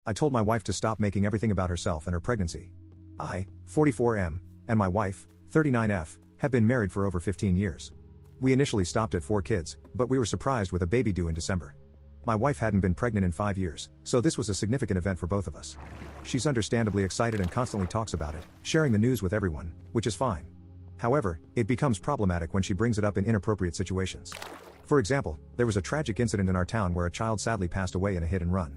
I told my wife to stop making everything about herself and her pregnancy. I, 44M, and my wife, 39F, have been married for over 15 years. We initially stopped at 4 kids, but we were surprised with a baby due in December. My wife hadn't been pregnant in 5 years, so this was a significant event for both of us. She's understandably excited and constantly talks about it, sharing the news with everyone, which is fine. However, it becomes problematic when she brings it up in inappropriate situations. For example, there was a tragic incident in our town where a child sadly passed away in a hit and run.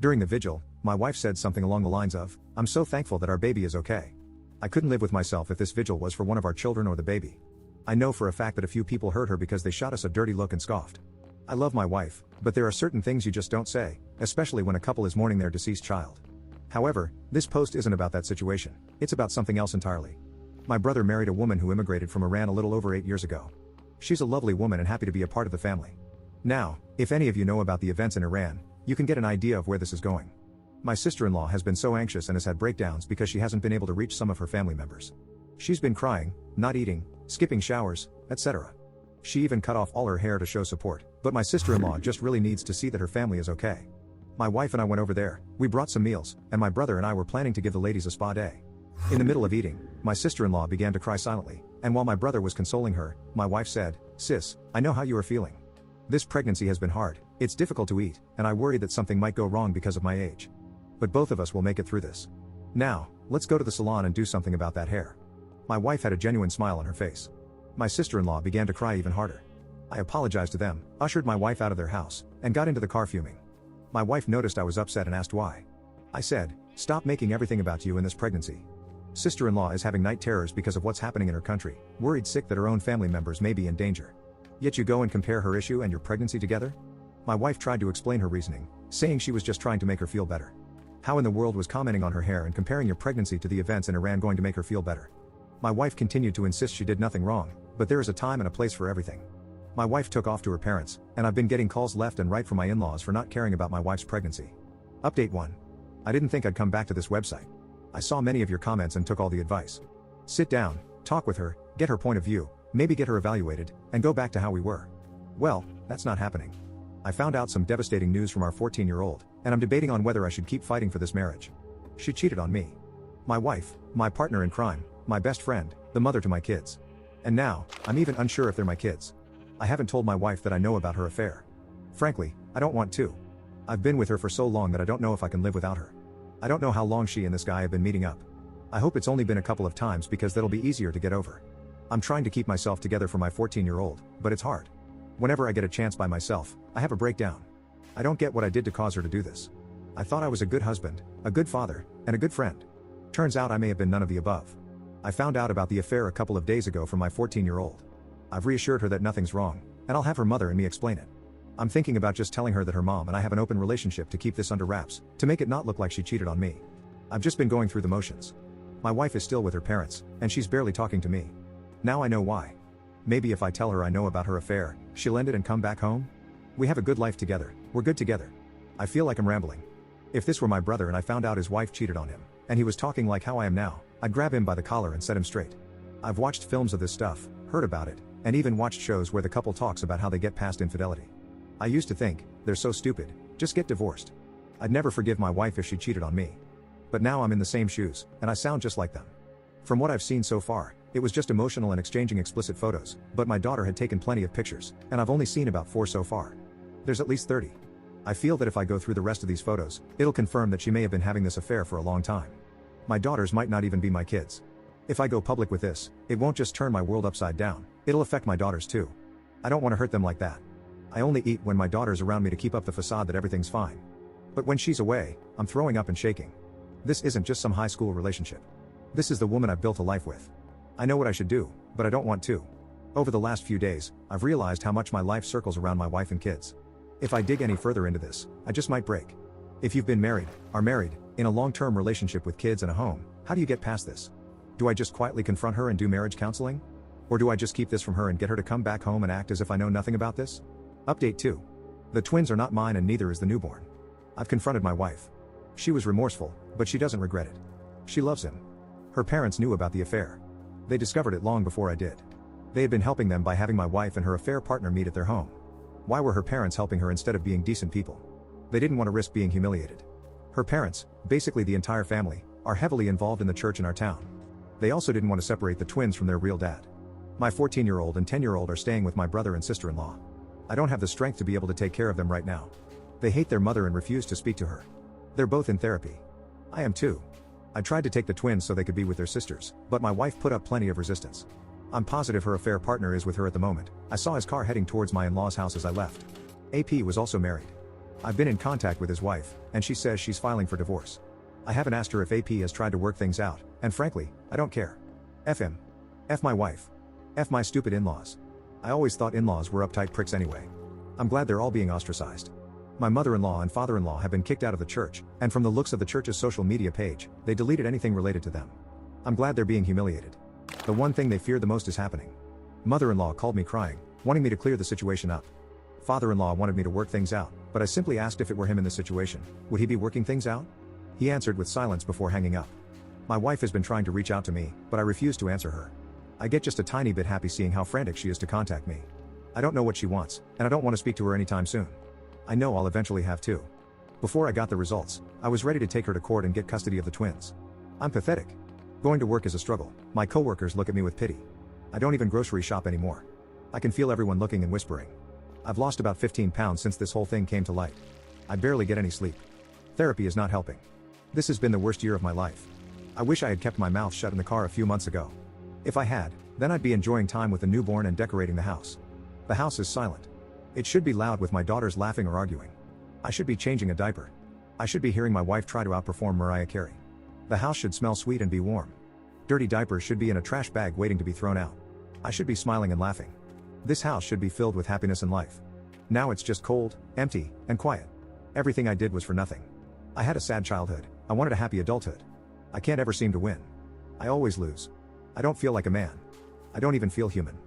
During the vigil, my wife said something along the lines of, "I'm so thankful that our baby is okay. I couldn't live with myself if this vigil was for one of our children or the baby." I know for a fact that a few people heard her because they shot us a dirty look and scoffed. I love my wife, but there are certain things you just don't say, especially when a couple is mourning their deceased child. However, this post isn't about that situation, it's about something else entirely. My brother married a woman who immigrated from Iran a little over 8 years ago. She's a lovely woman and happy to be a part of the family. Now, if any of you know about the events in Iran, you can get an idea of where this is going. My sister-in-law has been so anxious and has had breakdowns because she hasn't been able to reach some of her family members. She's been crying, not eating, skipping showers, etc. She even cut off all her hair to show support, but my sister-in-law just really needs to see that her family is okay. My wife and I went over there, we brought some meals, and my brother and I were planning to give the ladies a spa day. In the middle of eating, my sister-in-law began to cry silently, and while my brother was consoling her, my wife said, "Sis, I know how you are feeling. This pregnancy has been hard, it's difficult to eat, and I worry that something might go wrong because of my age. But both of us will make it through this. Now, let's go to the salon and do something about that hair." My wife had a genuine smile on her face. My sister-in-law began to cry even harder. I apologized to them, ushered my wife out of their house, and got into the car fuming. My wife noticed I was upset and asked why. I said, "Stop making everything about you in this pregnancy." Sister-in-law is having night terrors because of what's happening in her country, worried sick that her own family members may be in danger. Yet you go and compare her issue and your pregnancy together? My wife tried to explain her reasoning, saying she was just trying to make her feel better. How in the world was commenting on her hair and comparing your pregnancy to the events in Iran going to make her feel better? My wife continued to insist she did nothing wrong, but there is a time and a place for everything. My wife took off to her parents, and I've been getting calls left and right from my in-laws for not caring about my wife's pregnancy. Update 1. I didn't think I'd come back to this website. I saw many of your comments and took all the advice. Sit down, talk with her, get her point of view, maybe get her evaluated, and go back to how we were. Well, that's not happening. I found out some devastating news from our 14-year-old, and I'm debating on whether I should keep fighting for this marriage. She cheated on me. My wife, my partner in crime, my best friend, the mother to my kids. And now, I'm even unsure if they're my kids. I haven't told my wife that I know about her affair. Frankly, I don't want to. I've been with her for so long that I don't know if I can live without her. I don't know how long she and this guy have been meeting up. I hope it's only been a couple of times because that'll be easier to get over. I'm trying to keep myself together for my 14-year-old, but it's hard. Whenever I get a chance by myself, I have a breakdown. I don't get what I did to cause her to do this. I thought I was a good husband, a good father, and a good friend. Turns out I may have been none of the above. I found out about the affair a couple of days ago from my 14-year-old. I've reassured her that nothing's wrong, and I'll have her mother and me explain it. I'm thinking about just telling her that her mom and I have an open relationship to keep this under wraps, to make it not look like she cheated on me. I've just been going through the motions. My wife is still with her parents, and she's barely talking to me. Now I know why. Maybe if I tell her I know about her affair, she'll end it and come back home? We have a good life together, we're good together. I feel like I'm rambling. If this were my brother and I found out his wife cheated on him, and he was talking like how I am now, I'd grab him by the collar and set him straight. I've watched films of this stuff, heard about it, and even watched shows where the couple talks about how they get past infidelity. I used to think, they're so stupid, just get divorced. I'd never forgive my wife if she cheated on me. But now I'm in the same shoes, and I sound just like them. From what I've seen so far, it was just emotional and exchanging explicit photos, but my daughter had taken plenty of pictures, and I've only seen about 4 so far. There's at least 30. I feel that if I go through the rest of these photos, it'll confirm that she may have been having this affair for a long time. My daughters might not even be my kids. If I go public with this, it won't just turn my world upside down, it'll affect my daughters too. I don't want to hurt them like that. I only eat when my daughter's around me to keep up the facade that everything's fine. But when she's away, I'm throwing up and shaking. This isn't just some high school relationship. This is the woman I've built a life with. I know what I should do, but I don't want to. Over the last few days, I've realized how much my life circles around my wife and kids. If I dig any further into this, I just might break. If you've been married, are married, in a long-term relationship with kids and a home, how do you get past this? Do I just quietly confront her and do marriage counseling? Or do I just keep this from her and get her to come back home and act as if I know nothing about this? Update 2. The twins are not mine and neither is the newborn. I've confronted my wife. She was remorseful, but she doesn't regret it. She loves him. Her parents knew about the affair. They discovered it long before I did. They had been helping them by having my wife and her affair partner meet at their home. Why were her parents helping her instead of being decent people? They didn't want to risk being humiliated. Her parents, basically the entire family, are heavily involved in the church in our town. They also didn't want to separate the twins from their real dad. My 14-year-old and 10-year-old are staying with my brother and sister-in-law. I don't have the strength to be able to take care of them right now. They hate their mother and refuse to speak to her. They're both in therapy. I am too. I tried to take the twins so they could be with their sisters, but my wife put up plenty of resistance. I'm positive her affair partner is with her at the moment. I saw his car heading towards my in-laws' house as I left. AP was also married. I've been in contact with his wife, and she says she's filing for divorce. I haven't asked her if AP has tried to work things out, and frankly, I don't care. F him. F my wife. F my stupid in-laws. I always thought in-laws were uptight pricks anyway. I'm glad they're all being ostracized. My mother-in-law and father-in-law have been kicked out of the church, and from the looks of the church's social media page, they deleted anything related to them. I'm glad they're being humiliated. The one thing they fear the most is happening. Mother-in-law called me crying, wanting me to clear the situation up. Father-in-law wanted me to work things out, but I simply asked if it were him in this situation, would he be working things out? He answered with silence before hanging up. My wife has been trying to reach out to me, but I refuse to answer her. I get just a tiny bit happy seeing how frantic she is to contact me. I don't know what she wants, and I don't want to speak to her anytime soon. I know I'll eventually have to. Before I got the results, I was ready to take her to court and get custody of the twins. I'm pathetic. Going to work is a struggle. My coworkers look at me with pity. I don't even grocery shop anymore. I can feel everyone looking and whispering. I've lost about 15 pounds since this whole thing came to light. I barely get any sleep. Therapy is not helping. This has been the worst year of my life. I wish I had kept my mouth shut in the car a few months ago. If I had, then I'd be enjoying time with the newborn and decorating the house. The house is silent. It should be loud with my daughters laughing or arguing. I should be changing a diaper. I should be hearing my wife try to outperform Mariah Carey. The house should smell sweet and be warm. Dirty diapers should be in a trash bag waiting to be thrown out. I should be smiling and laughing. This house should be filled with happiness and life. Now it's just cold, empty, and quiet. Everything I did was for nothing. I had a sad childhood. I wanted a happy adulthood. I can't ever seem to win. I always lose. I don't feel like a man. I don't even feel human.